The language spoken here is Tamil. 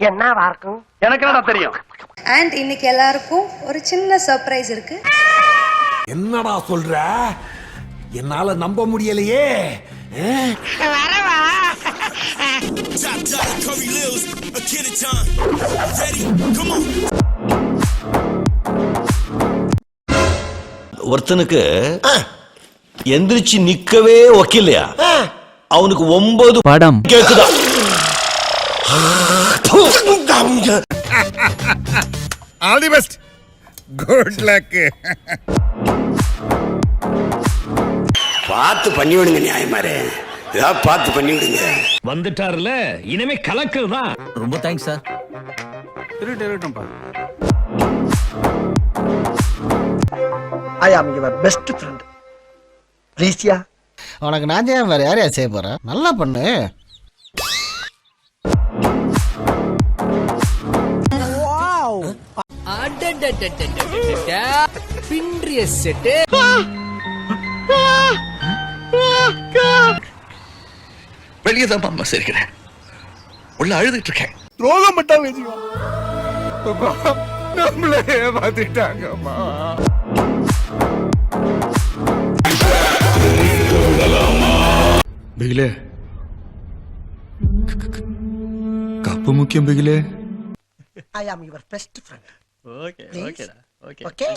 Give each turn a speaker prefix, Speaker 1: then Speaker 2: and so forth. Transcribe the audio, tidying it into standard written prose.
Speaker 1: என்னவா இருக்கும் எனக்கு என்னடா தெரியும்.
Speaker 2: அண்ட் இன்னைக்கு எல்லாருக்கும் ஒரு சின்ன சர்ப்ரைஸ் இருக்கு.
Speaker 3: என்னடா சொல்ற? என்னால நம்ப முடியலையே.
Speaker 4: ஒருத்தனுக்கு எந்திரிச்சு நிக்கவே ஒக்கில்லையா, அவனுக்கு 9 படம் கேக்குதா?
Speaker 3: All the best, good luck.
Speaker 5: பார்த்து பண்ணி விடுங்க நியாயமாரே, ஏதாவது பார்த்து பண்ணி விடுங்க.
Speaker 4: வந்துட்டாருல, இனிமே கலக்கல் தான்.
Speaker 6: ரொம்ப thanks sir.
Speaker 1: I am your best friend. ப்ளீஸ்யா.
Speaker 7: உனக்கு நான் ஏன் வேற யாரையா செய்ய போறேன்? நல்லா பண்ணு.
Speaker 6: பின்றிய செட்டு
Speaker 4: வெளியே தான் அம்மா சரிக்கிறேன், உள்ள அழுதுட்டு இருக்கேன்.
Speaker 3: துரோகம் பண்ணா வெஜிவா, நம்மளே ஏமாத்திட்டாங்கம்மா.
Speaker 8: பிகிலே, கப்பு முக்கியம் பிகிலே.
Speaker 1: I am your best friend. Okay okay okay.